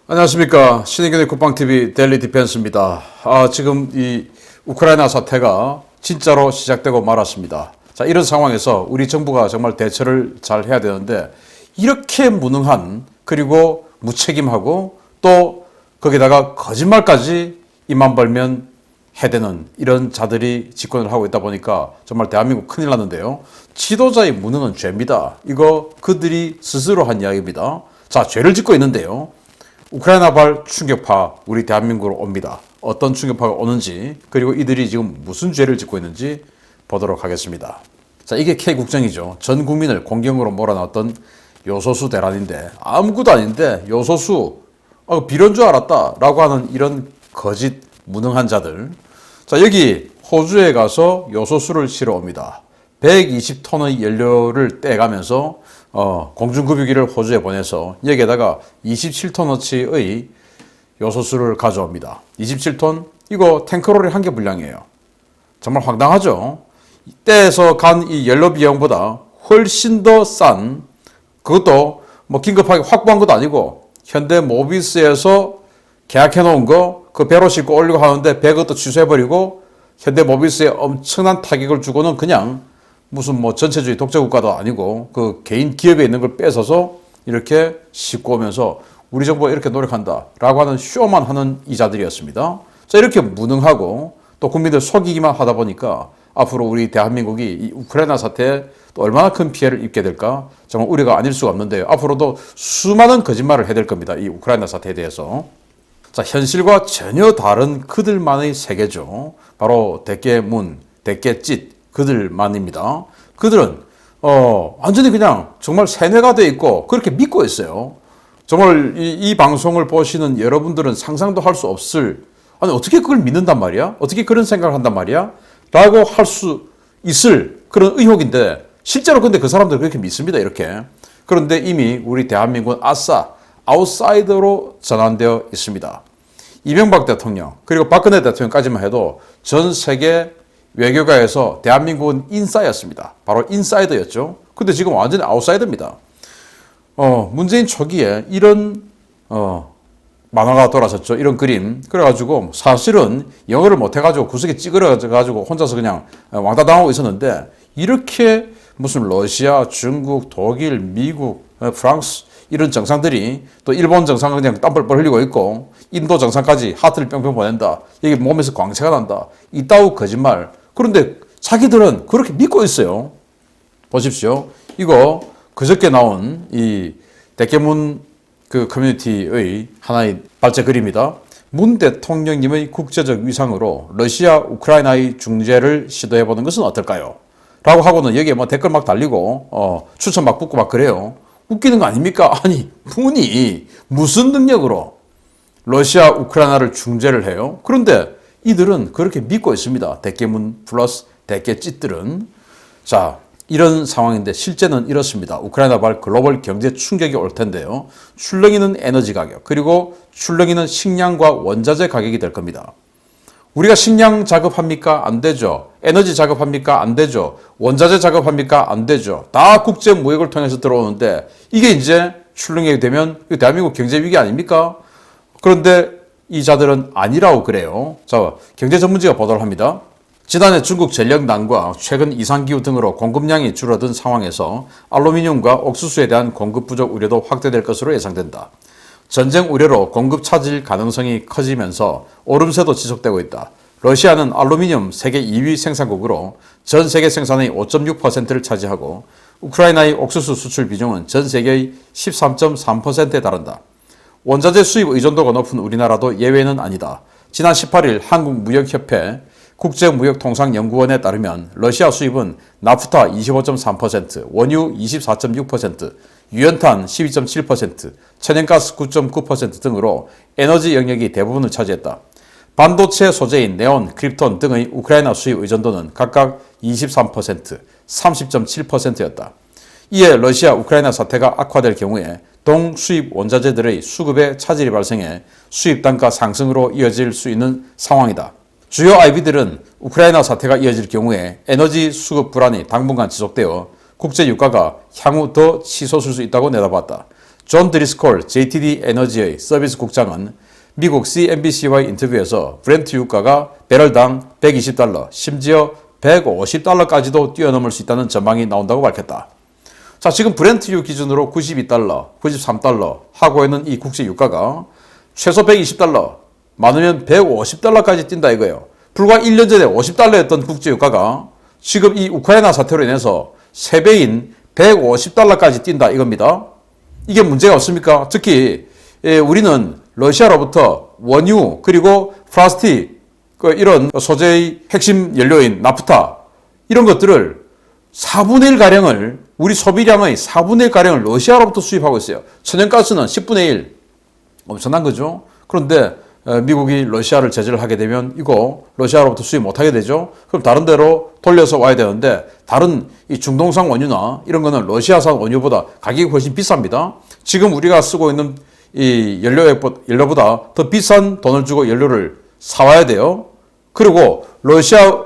안녕하십니까. 신의균의 국방TV 데일리 디펜스입니다. 지금 이 우크라이나 사태가 진짜로 시작되고 말았습니다. 자, 이런 상황에서 우리 정부가 정말 대처를 잘 해야 되는데 이렇게 무능한 그리고 무책임하고 또 거기다가 거짓말까지 입만 벌면 해대는 이런 자들이 집권을 하고 있다 보니까 정말 대한민국 큰일 났는데요. 지도자의 무능은 죄입니다. 이거 그들이 스스로 한 이야기입니다. 자, 죄를 짓고 있는데요. 우크라이나발 충격파 우리 대한민국으로 옵니다. 어떤 충격파가 오는지 그리고 이들이 지금 무슨 죄를 짓고 있는지 보도록 하겠습니다. 자, 이게 K국정이죠. 전 국민을 공경으로 몰아넣었던 요소수 대란인데 아무것도 아닌데 요소수 비료인 줄 알았다 라고 하는 이런 거짓 무능한 자들. 자, 여기 호주에 가서 요소수를 실어 옵니다. 120톤의 연료를 떼가면서 공중급유기를 호주에 보내서 여기에다가 27톤어치의 요소수를 가져옵니다. 27톤? 이거 탱크로리 한 개 분량이에요. 정말 황당하죠? 떼에서 간 이 연료 비용보다 훨씬 더 싼, 그것도 뭐 긴급하게 확보한 것도 아니고 현대 모비스에서 계약해 놓은 거 그 배로 싣고 올리고 하는데 배 그것도 취소해버리고 현대 모비스에 엄청난 타격을 주고는 그냥 무슨 뭐 전체주의 독재국가도 아니고 그 개인 기업에 있는 걸 뺏어서 이렇게 싣고 오면서 우리 정부가 이렇게 노력한다 라고 하는 쇼만 하는 이자들이었습니다. 자, 이렇게 무능하고 또 국민들 속이기만 하다 보니까 앞으로 우리 대한민국이 이 우크라이나 사태에 또 얼마나 큰 피해를 입게 될까 정말 우려가 아닐 수가 없는데요. 앞으로도 수많은 거짓말을 해야 될 겁니다. 이 우크라이나 사태에 대해서. 자, 현실과 전혀 다른 그들만의 세계죠. 바로 대깨문, 대깨짓 그들만입니다. 그들은 완전히 그냥 정말 세뇌가 돼 있고 그렇게 믿고 있어요. 정말 이 방송을 보시는 여러분들은 상상도 할 수 없을, 아니 어떻게 그걸 믿는단 말이야? 어떻게 그런 생각을 한단 말이야? 라고 할 수 있을 그런 의혹인데 실제로 근데 그 사람들 그렇게 믿습니다. 이렇게. 그런데 이미 우리 대한민국은 아싸 아웃사이더로 전환되어 있습니다. 이명박 대통령 그리고 박근혜 대통령까지만 해도 전 세계 외교가에서 대한민국은 인싸였습니다. 바로 인사이더였죠. 근데 지금 완전히 아웃사이더입니다. 문재인 초기에 이런 만화가 돌아섰죠. 이런 그림. 그래가지고 사실은 영어를 못해가지고 구석에 찌그러져가지고 혼자서 그냥 왕따 당하고 있었는데 이렇게 무슨 러시아, 중국, 독일, 미국, 프랑스 이런 정상들이 또 일본 정상은 그냥 땀뻘뻘 흘리고 있고 인도 정상까지 하트를 뿅뿅 보낸다. 여기 몸에서 광채가 난다. 이따우 거짓말. 그런데 자기들은 그렇게 믿고 있어요. 보십시오. 이거 그저께 나온 이 대깨문 그 커뮤니티의 하나의 발제 글입니다. 문 대통령님의 국제적 위상으로 러시아 우크라이나의 중재를 시도해보는 것은 어떨까요? 라고 하고는 여기에 뭐 댓글 막 달리고 추천 막 붙고 막 그래요. 웃기는 거 아닙니까? 아니 문이 무슨 능력으로 러시아 우크라이나를 중재를 해요? 그런데 이들은 그렇게 믿고 있습니다. 대깨문 플러스 대깨짓들은. 자, 이런 상황인데 실제는 이렇습니다. 우크라이나발 글로벌 경제 충격이 올 텐데요. 출렁이는 에너지 가격 그리고 출렁이는 식량과 원자재 가격이 될 겁니다. 우리가 식량 작업합니까? 안 되죠. 에너지 작업합니까? 안 되죠. 원자재 작업합니까? 안 되죠. 다 국제 무역을 통해서 들어오는데 이게 이제 출렁이게 되면 대한민국 경제 위기 아닙니까? 그런데 이 자들은 아니라고 그래요. 자, 경제 전문지가 보도를 합니다. 지난해 중국 전력난과 최근 이상기후 등으로 공급량이 줄어든 상황에서 알루미늄과 옥수수에 대한 공급 부족 우려도 확대될 것으로 예상된다. 전쟁 우려로 공급 차질 가능성이 커지면서 오름세도 지속되고 있다. 러시아는 알루미늄 세계 2위 생산국으로 전 세계 생산의 5.6%를 차지하고 우크라이나의 옥수수 수출 비중은 전 세계의 13.3%에 달한다. 원자재 수입 의존도가 높은 우리나라도 예외는 아니다. 지난 18일 한국무역협회 국제무역통상연구원에 따르면 러시아 수입은 나프타 25.3%, 원유 24.6%, 유연탄 12.7%, 천연가스 9.9% 등으로 에너지 영역이 대부분을 차지했다. 반도체 소재인 네온, 크립톤 등의 우크라이나 수입 의존도는 각각 23%, 30.7%였다. 이에 러시아 우크라이나 사태가 악화될 경우에 동수입 원자재들의 수급에 차질이 발생해 수입 단가 상승으로 이어질 수 있는 상황이다. 주요 IB들은 우크라이나 사태가 이어질 경우에 에너지 수급 불안이 당분간 지속되어 국제 유가가 향후 더 치솟을 수 있다고 내다봤다. 존 드리스콜 JTD 에너지의 서비스 국장은 미국 CNBC와의 인터뷰에서 브렌트 유가가 배럴당 120달러, 심지어 150달러까지도 뛰어넘을 수 있다는 전망이 나온다고 밝혔다. 자, 지금 브렌트유 기준으로 92달러, 93달러 하고 있는 이 국제 유가가 최소 120달러, 많으면 150달러까지 뛴다 이거예요. 불과 1년 전에 50달러였던 국제 유가가 지금 이 우크라이나 사태로 인해서 3배인 150달러까지 뛴다 이겁니다. 이게 문제가 없습니까? 특히 우리는 러시아로부터 원유 그리고 플라스틱 이런 소재의 핵심 연료인 나프타 이런 것들을 4분의 1가량을 우리 소비량의 4분의 1가량을 러시아로부터 수입하고 있어요. 천연가스는 10분의 1 엄청난 거죠. 그런데 미국이 러시아를 제재를 하게 되면 이거 러시아로부터 수입 못하게 되죠. 그럼 다른 데로 돌려서 와야 되는데 다른 이 중동산 원유나 이런 거는 러시아산 원유보다 가격이 훨씬 비쌉니다. 지금 우리가 쓰고 있는 이 연료보다 더 비싼 돈을 주고 연료를 사와야 돼요. 그리고 러시아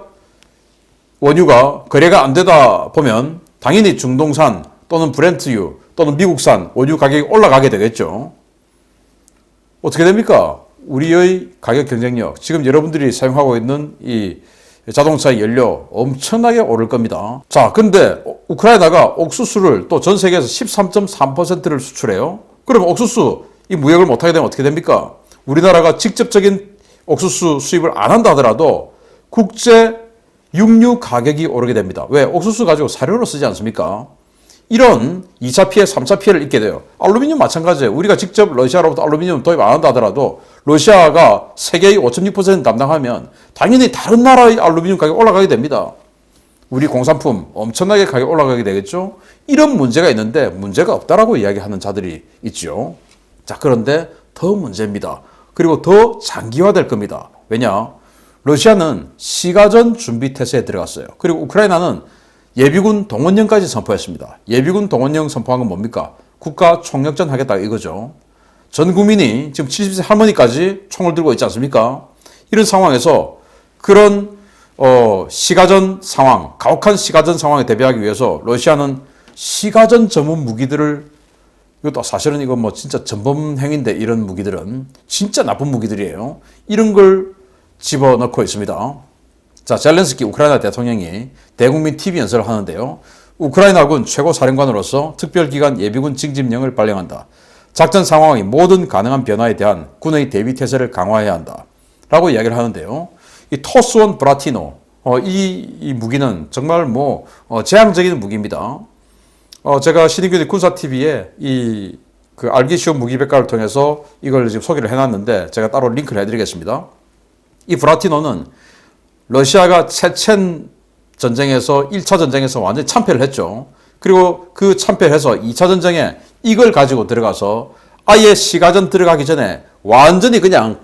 원유가 거래가 안 되다 보면 당연히 중동산 또는 브렌트유 또는 미국산 원유 가격이 올라가게 되겠죠. 어떻게 됩니까? 우리의 가격 경쟁력, 지금 여러분들이 사용하고 있는 이 자동차 연료 엄청나게 오를 겁니다. 자, 근데 우크라이나가 옥수수를 또 전 세계에서 13.3%를 수출해요. 그럼 옥수수 이 무역을 못하게 되면 어떻게 됩니까? 우리나라가 직접적인 옥수수 수입을 안 한다 하더라도 국제 육류 가격이 오르게 됩니다. 왜? 옥수수 가지고 사료로 쓰지 않습니까? 이런 2차 피해, 3차 피해를 입게 돼요. 알루미늄 마찬가지예요. 우리가 직접 러시아로부터 알루미늄 도입 안 한다 하더라도 러시아가 세계의 5.6% 담당하면 당연히 다른 나라의 알루미늄 가격이 올라가게 됩니다. 우리 공산품 엄청나게 가격이 올라가게 되겠죠. 이런 문제가 있는데 문제가 없다라고 이야기하는 자들이 있죠. 자, 그런데 더 문제입니다. 그리고 더 장기화될 겁니다. 왜냐? 러시아는 시가전 준비 태세에 들어갔어요. 그리고 우크라이나는 예비군 동원령까지 선포했습니다. 예비군 동원령 선포한 건 뭡니까? 국가 총력전 하겠다 이거죠. 전 국민이 지금 70세 할머니까지 총을 들고 있지 않습니까? 이런 상황에서 그런 시가전 상황, 가혹한 시가전 상황에 대비하기 위해서 러시아는 시가전 전문 무기들을 이것도 사실은 이건 뭐 진짜 전범 행위인데 이런 무기들은 진짜 나쁜 무기들이에요. 이런 걸 집어넣고 있습니다. 자, 젤렌스키 우크라이나 대통령이 대국민 TV 연설을 하는데요. 우크라이나군 최고 사령관으로서 특별기간 예비군 징집령을 발령한다. 작전 상황의 모든 가능한 변화에 대한 군의 대비 태세를 강화해야 한다. 라고 이야기를 하는데요. 이 토스원 브라티노, 이 무기는 정말 재앙적인 무기입니다. 제가 신인균의 군사TV에 그 알기 쉬운 무기백과를 통해서 이걸 지금 소개를 해놨는데 제가 따로 링크를 해드리겠습니다. 이 브라티노는 러시아가 체첸 전쟁에서 1차 전쟁에서 완전히 참패를 했죠. 그리고 그 참패를 해서 2차 전쟁에 이걸 가지고 들어가서 아예 시가전 들어가기 전에 완전히 그냥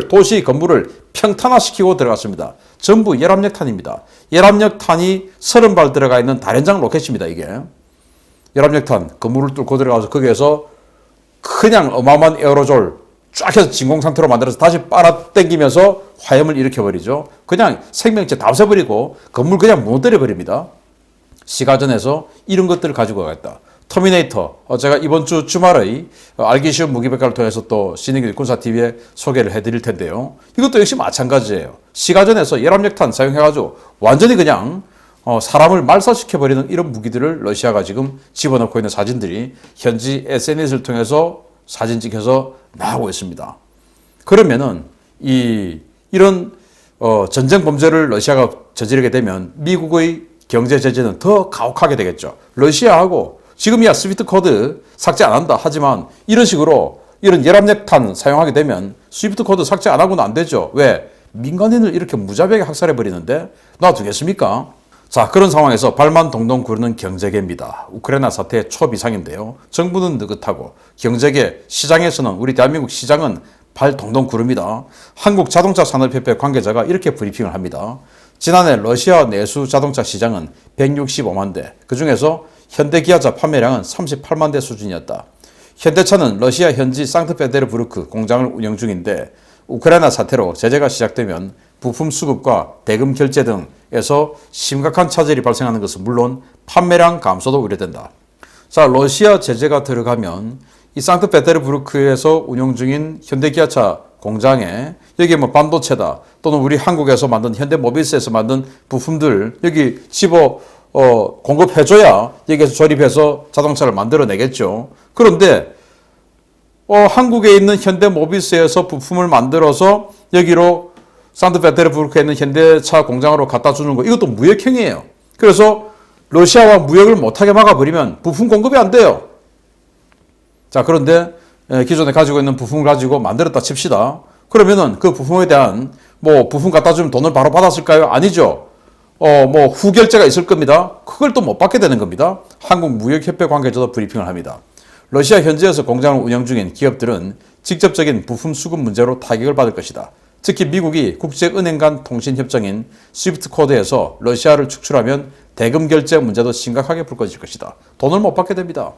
도시 건물을 평탄화시키고 들어갔습니다. 전부 열압력탄입니다. 열압력탄이 30발 들어가 있는 다련장 로켓입니다. 이게 열압력탄 건물을 뚫고 들어가서 거기에서 그냥 어마어마한 에어로졸 쫙 해서 진공 상태로 만들어서 다시 빨아당기면서 화염을 일으켜버리죠. 그냥 생명체 다 없애버리고 건물 그냥 무너뜨려버립니다. 시가전에서 이런 것들을 가지고 가겠다. 터미네이터, 제가 이번 주 주말의 알기 쉬운 무기백과를 통해서 또 신인균 군사TV에 소개를 해드릴 텐데요. 이것도 역시 마찬가지예요. 시가전에서 열압력탄 사용해가지고 완전히 그냥 사람을 말살시켜버리는 이런 무기들을 러시아가 지금 집어넣고 있는 사진들이 현지 SNS를 통해서 사진 찍혀서 나오고 있습니다. 그러면은 이런 전쟁 범죄를 러시아가 저지르게 되면 미국의 경제 제재는 더 가혹하게 되겠죠. 러시아하고 지금이야 스위프트 코드 삭제 안 한다 하지만 이런 식으로 이런 열압력탄 사용하게 되면 스위프트 코드 삭제 안 하고는 안 되죠. 왜? 민간인을 이렇게 무자비하게 학살해 버리는데 놔두겠습니까? 자, 그런 상황에서 발만 동동 구르는 경제계입니다. 우크라이나 사태 초비상인데요. 정부는 느긋하고 경제계 시장에서는 우리 대한민국 시장은 발 동동 구릅니다. 한국자동차산업협회 관계자가 이렇게 브리핑을 합니다. 지난해 러시아 내수 자동차 시장은 165만 대, 그중에서 현대기아차 판매량은 38만 대 수준이었다. 현대차는 러시아 현지 상트페테르부르크 공장을 운영 중인데 우크라이나 사태로 제재가 시작되면 부품 수급과 대금 결제 등에서 심각한 차질이 발생하는 것은 물론 판매량 감소도 우려된다. 자, 러시아 제재가 들어가면 이 상트페테르부르크에서 운영 중인 현대기아차 공장에 여기 뭐 반도체다 또는 우리 한국에서 만든 현대모비스에서 만든 부품들 여기 집어 공급해줘야 여기에서 조립해서 자동차를 만들어내겠죠. 그런데 한국에 있는 현대모비스에서 부품을 만들어서 여기로 상트페테르부르크에 있는 현대차 공장으로 갖다 주는 거 이것도 무역행위예요. 그래서 러시아와 무역을 못하게 막아버리면 부품 공급이 안 돼요. 자, 그런데 기존에 가지고 있는 부품을 가지고 만들었다 칩시다. 그러면은 그 부품에 대한 뭐 부품 갖다 주면 돈을 바로 받았을까요? 아니죠. 뭐 후결제가 있을 겁니다. 그걸 또 못 받게 되는 겁니다. 한국무역협회 관계자도 브리핑을 합니다. 러시아 현지에서 공장을 운영 중인 기업들은 직접적인 부품 수급 문제로 타격을 받을 것이다. 특히 미국이 국제은행 간 통신협정인 스위프트 코드에서 러시아를 축출하면 대금 결제 문제도 심각하게 불거질 것이다. 돈을 못 받게 됩니다.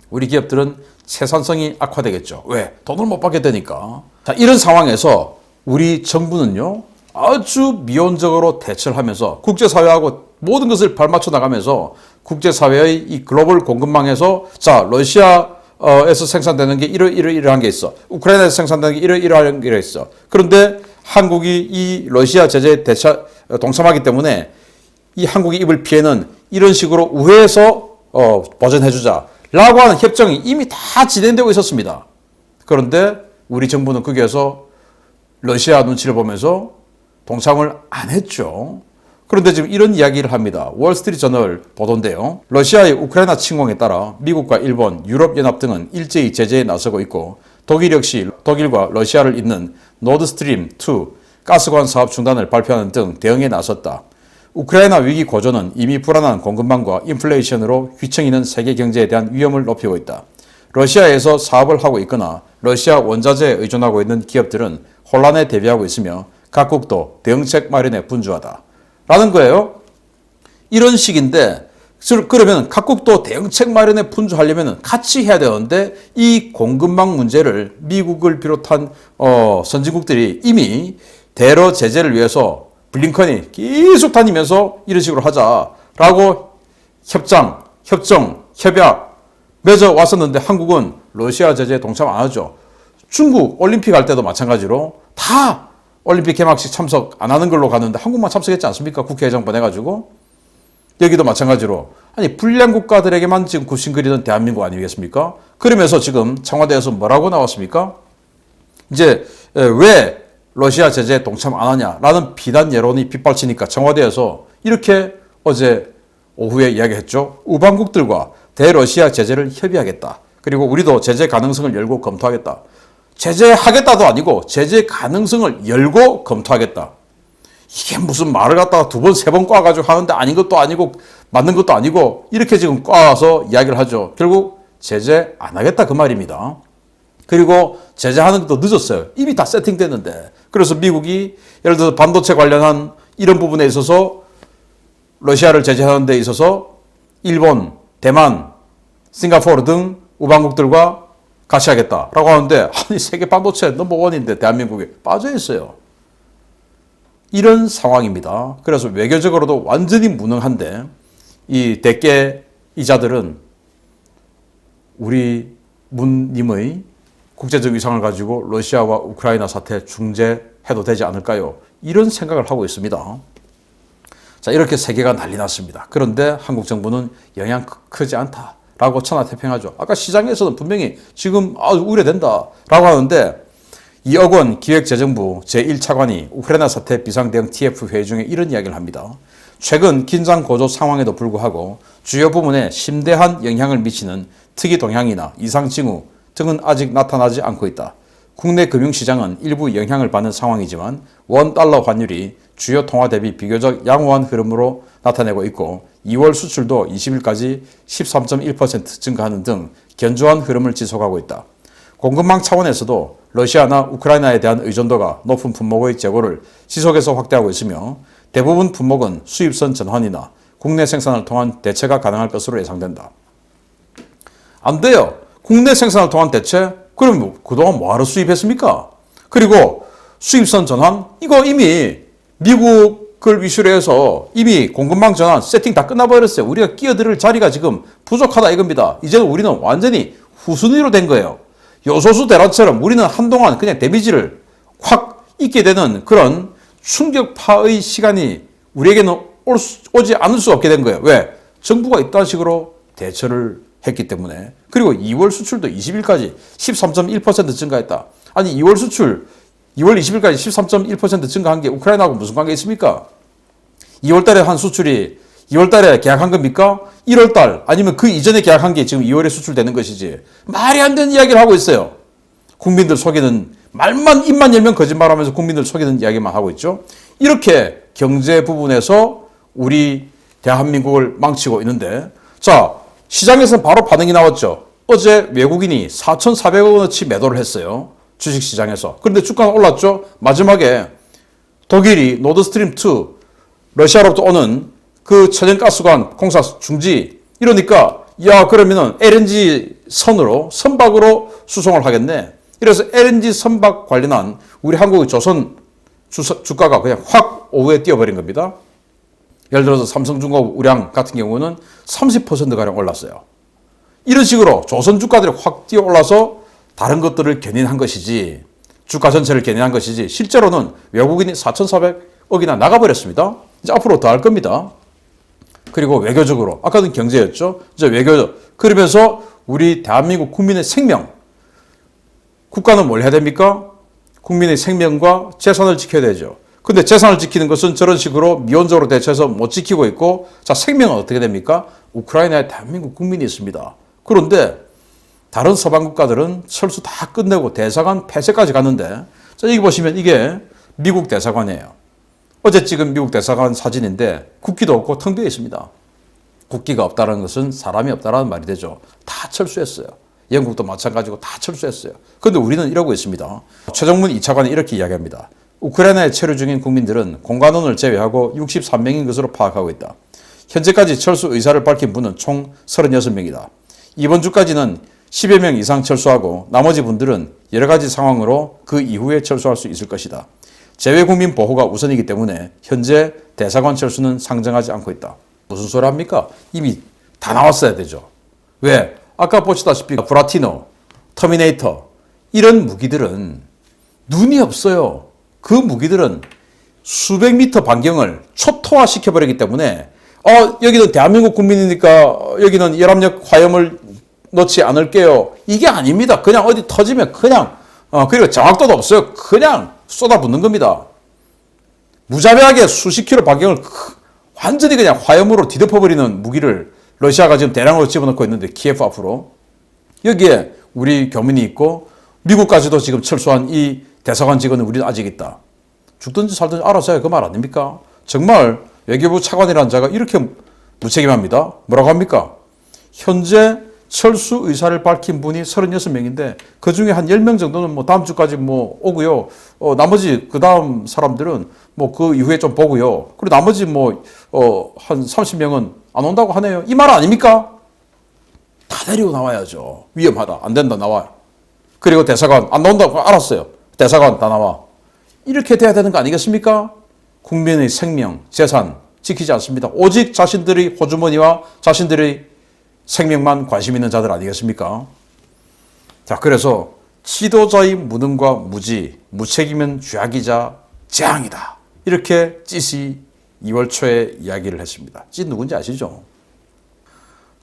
우리 기업들은 생산성이 악화되겠죠. 왜? 돈을 못 받게 되니까. 자, 이런 상황에서 우리 정부는요, 아주 미온적으로 대처를 하면서 국제사회하고 모든 것을 발맞춰 나가면서 국제사회의 이 글로벌 공급망에서 자, 러시아에서 생산되는 게 이러한 게 있어. 우크라이나에서 생산되는 게 이러한 게 있어. 그런데 한국이 이 러시아 제재에 동참하기 때문에 이 한국이 입을 피해는 이런 식으로 우회해서 보전해주자 라고 하는 협정이 이미 다 진행되고 있었습니다. 그런데 우리 정부는 거기에서 러시아 눈치를 보면서 동참을 안 했죠. 그런데 지금 이런 이야기를 합니다. 월스트리트저널 보도인데요. 러시아의 우크라이나 침공에 따라 미국과 일본, 유럽연합 등은 일제히 제재에 나서고 있고 독일 역시 독일과 러시아를 잇는 노드스트림2 가스관 사업 중단을 발표하는 등 대응에 나섰다. 우크라이나 위기 고조는 이미 불안한 공급망과 인플레이션으로 휘청이는 세계 경제에 대한 위험을 높이고 있다. 러시아에서 사업을 하고 있거나 러시아 원자재에 의존하고 있는 기업들은 혼란에 대비하고 있으며 각국도 대응책 마련에 분주하다. 라는 거예요. 이런 식인데 그러면 각국도 대응책 마련에 분주하려면 같이 해야 되는데 이 공급망 문제를 미국을 비롯한 선진국들이 이미 대러 제재를 위해서 블링컨이 계속 다니면서 이런 식으로 하자라고 협약 맺어 왔었는데 한국은 러시아 제재에 동참 안 하죠. 중국 올림픽 할 때도 마찬가지로 다 올림픽 개막식 참석 안 하는 걸로 가는데 한국만 참석했지 않습니까? 국회의장 보내가지고. 여기도 마찬가지로 아니 불량 국가들에게만 지금 굽신거리던 대한민국 아니겠습니까? 그러면서 지금 청와대에서 뭐라고 나왔습니까? 이제 왜 러시아 제재에 동참 안 하냐라는 비난 여론이 빗발치니까 청와대에서 이렇게 어제 오후에 이야기했죠. 우방국들과 대러시아 제재를 협의하겠다. 그리고 우리도 제재 가능성을 열고 검토하겠다. 제재하겠다도 아니고 제재 가능성을 열고 검토하겠다. 이게 무슨 말을 갖다가 두 번, 세 번 꽈가지고 하는데 아닌 것도 아니고 맞는 것도 아니고 이렇게 지금 꽈서 이야기를 하죠. 결국 제재 안 하겠다 그 말입니다. 그리고 제재하는 것도 늦었어요. 이미 다 세팅됐는데. 그래서 미국이 예를 들어서 반도체 관련한 이런 부분에 있어서 러시아를 제재하는 데 있어서 일본, 대만, 싱가포르 등 우방국들과 같이 하겠다라고 하는데 아니 세계 반도체 넘버원인데 대한민국이 빠져 있어요. 이런 상황입니다. 그래서 외교적으로도 완전히 무능한데 이 대개 이자들은 우리 문님의 국제적 위상을 가지고 러시아와 우크라이나 사태 중재해도 되지 않을까요? 이런 생각을 하고 있습니다. 자, 이렇게 세계가 난리 났습니다. 그런데 한국 정부는 영향 크지 않다라고 천하태평하죠. 아까 시장에서는 분명히 지금 우려된다라고 하는데 이억 원 기획재정부 제1차관이 우크라이나 사태 비상대응 TF 회의 중에 이런 이야기를 합니다. 최근 긴장 고조 상황에도 불구하고 주요 부문에 심대한 영향을 미치는 특이 동향이나 이상 징후 등은 아직 나타나지 않고 있다. 국내 금융시장은 일부 영향을 받는 상황이지만 원 달러 환율이 주요 통화 대비 비교적 양호한 흐름으로 나타내고 있고 2월 수출도 20일까지 13.1% 증가하는 등 견조한 흐름을 지속하고 있다. 공급망 차원에서도 러시아나 우크라이나에 대한 의존도가 높은 품목의 재고를 지속해서 확대하고 있으며 대부분 품목은 수입선 전환이나 국내 생산을 통한 대체가 가능할 것으로 예상된다. 안 돼요. 국내 생산을 통한 대체? 그럼 그동안 뭐하러 수입했습니까? 그리고 수입선 전환? 이거 이미 미국을 위주로 해서 이미 공급망 전환 세팅 다 끝나버렸어요. 우리가 끼어들 자리가 지금 부족하다 이겁니다. 이제는 우리는 완전히 후순위로 된 거예요. 요소수 대란처럼 우리는 한동안 그냥 데미지를 확 입게 되는 그런 충격파의 시간이 우리에게는 오지 않을 수 없게 된 거예요. 왜? 정부가 이딴 식으로 대처를 했기 때문에. 그리고 2월 수출도 20일까지 13.1% 증가했다. 아니 2월 수출 2월 20일까지 13.1% 증가한 게 우크라이나하고 무슨 관계 있습니까? 2월 달에 한 수출이 2월 달에 계약한 겁니까? 1월 달 아니면 그 이전에 계약한 게 지금 2월에 수출되는 것이지. 말이 안 되는 이야기를 하고 있어요. 국민들 속이는 말만 입만 열면 거짓말하면서 국민들 속이는 이야기만 하고 있죠. 이렇게 경제 부분에서 우리 대한민국을 망치고 있는데 자 시장에서는 바로 반응이 나왔죠. 어제 외국인이 4,400억 원어치 매도를 했어요. 주식시장에서. 그런데 주가는 올랐죠. 마지막에 독일이 노드스트림2 러시아로부터 오는 그 천연가스관 공사 중지 이러니까 야 그러면은 LNG 선으로 선박으로 수송을 하겠네. 그래서 LNG 선박 관련한 우리 한국의 조선 주가가 그냥 확 오후에 뛰어버린 겁니다. 예를 들어서 삼성중공업 우량 같은 경우는 30%가량 올랐어요. 이런 식으로 조선 주가들이 확 뛰어 올라서 다른 것들을 견인한 것이지 주가 전체를 견인한 것이지 실제로는 외국인이 4,400억이나 나가버렸습니다. 이제 앞으로 더 할 겁니다. 그리고 외교적으로 아까는 경제였죠. 이제 외교적. 그러면서 우리 대한민국 국민의 생명 국가는 뭘 해야 됩니까? 국민의 생명과 재산을 지켜야 되죠. 근데 재산을 지키는 것은 저런 식으로 미온적으로 대처해서 못 지키고 있고 자 생명은 어떻게 됩니까? 우크라이나에 대한민국 국민이 있습니다. 그런데 다른 서방 국가들은 철수 다 끝내고 대사관 폐쇄까지 갔는데 자 여기 보시면 이게 미국 대사관이에요. 어제 찍은 미국 대사관 사진인데 국기도 없고 텅 비어 있습니다. 국기가 없다는 것은 사람이 없다는 말이 되죠. 다 철수했어요. 영국도 마찬가지고 다 철수했어요. 그런데 우리는 이러고 있습니다. 최정문 2차관이 이렇게 이야기합니다. 우크라이나에 체류 중인 국민들은 공관원을 제외하고 63명인 것으로 파악하고 있다. 현재까지 철수 의사를 밝힌 분은 총 36명이다. 이번 주까지는 10여 명 이상 철수하고 나머지 분들은 여러 가지 상황으로 그 이후에 철수할 수 있을 것이다. 재외국민 보호가 우선이기 때문에 현재 대사관 철수는 상정하지 않고 있다. 무슨 소리 합니까? 이미 다 나왔어야 되죠. 왜? 아까 보시다시피 브라티노, 터미네이터 이런 무기들은 눈이 없어요. 그 무기들은 수백 미터 반경을 초토화시켜버리기 때문에 여기는 대한민국 국민이니까 여기는 열압력 화염을 넣지 않을게요. 이게 아닙니다. 그냥 어디 터지면 그냥 그리고 정확도도 없어요. 그냥 쏟아붓는 겁니다. 무자비하게 수십 킬로 반경을 완전히 그냥 화염으로 뒤덮어버리는 무기를 러시아가 지금 대량으로 집어넣고 있는데 키예프 앞으로 여기에 우리 교민이 있고 미국까지도 지금 철수한 이 대사관 직원은 우리는 아직 있다. 죽든지 살든지 알아서 해. 그 말 아닙니까? 정말 외교부 차관이라는 자가 이렇게 무책임합니다. 뭐라고 합니까? 현재 철수 의사를 밝힌 분이 36명인데 그 중에 한 10명 정도는 뭐 다음 주까지 뭐 오고요. 나머지 그 다음 사람들은 뭐 그 이후에 좀 보고요. 그리고 나머지 뭐 한 30명은 안 온다고 하네요. 이 말 아닙니까? 다 데리고 나와야죠. 위험하다. 안 된다. 나와요. 그리고 대사관 안 나온다고 알았어요. 대사관 다 나와. 이렇게 돼야 되는 거 아니겠습니까? 국민의 생명, 재산 지키지 않습니다. 오직 자신들의 호주머니와 자신들의 생명만 관심 있는 자들 아니겠습니까? 자, 그래서 지도자의 무능과 무지, 무책임은 죄악이자 재앙이다. 이렇게 찌시 2월 초에 이야기를 했습니다. 찌 누군지 아시죠?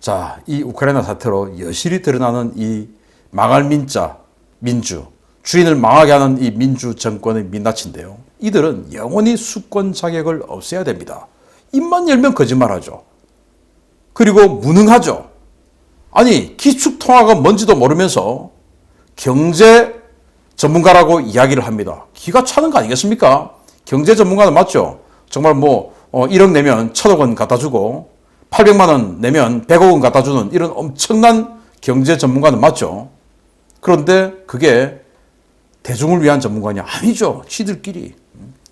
자, 이 우크라이나 사태로 여실히 드러나는 이 망할 민자, 민주, 주인을 망하게 하는 이 민주 정권의 민낯인데요. 이들은 영원히 수권 자격을 없애야 됩니다. 입만 열면 거짓말하죠. 그리고 무능하죠. 아니 기축통화가 뭔지도 모르면서 경제 전문가라고 이야기를 합니다. 기가 차는 거 아니겠습니까? 경제 전문가는 맞죠. 정말 뭐 1억 내면 1,000억 원 갖다 주고 800만 원 내면 100억 원 갖다 주는 이런 엄청난 경제 전문가는 맞죠. 그런데 그게 대중을 위한 전문가냐? 아니죠. 지들끼리.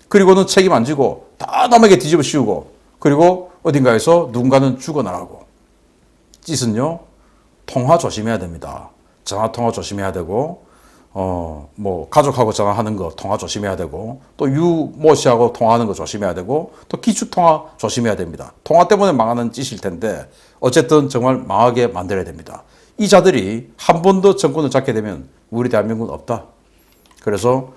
그리고는 책임 안 지고 다 남에게 뒤집어 씌우고 그리고 어딘가에서 누군가는 죽어나가고. 짓은요. 통화 조심해야 됩니다. 전화 통화 조심해야 되고 뭐 가족하고 전화하는 거 통화 조심해야 되고 또 유모 씨하고 통화하는 거 조심해야 되고 또 기축 통화 조심해야 됩니다. 통화 때문에 망하는 짓일 텐데 어쨌든 정말 망하게 만들어야 됩니다. 이 자들이 한 번 더 정권을 잡게 되면 우리 대한민국은 없다. 그래서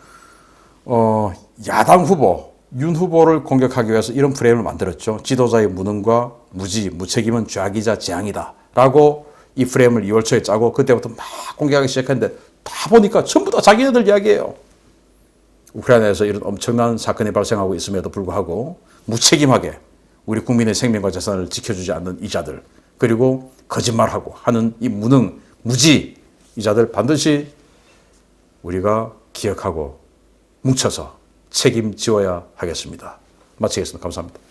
야당 후보 윤 후보를 공격하기 위해서 이런 프레임을 만들었죠. 지도자의 무능과 무지, 무책임은 죄악이자 재앙이다 라고 이 프레임을 2월 초에 짜고 그때부터 막 공격하기 시작했는데 다 보니까 전부 다 자기네들 이야기예요. 우크라이나에서 이런 엄청난 사건이 발생하고 있음에도 불구하고 무책임하게 우리 국민의 생명과 재산을 지켜주지 않는 이자들, 그리고 거짓말하고 하는 이 무능, 무지 이자들 반드시 우리가 기억하고 뭉쳐서 책임지어야 하겠습니다. 마치겠습니다. 감사합니다.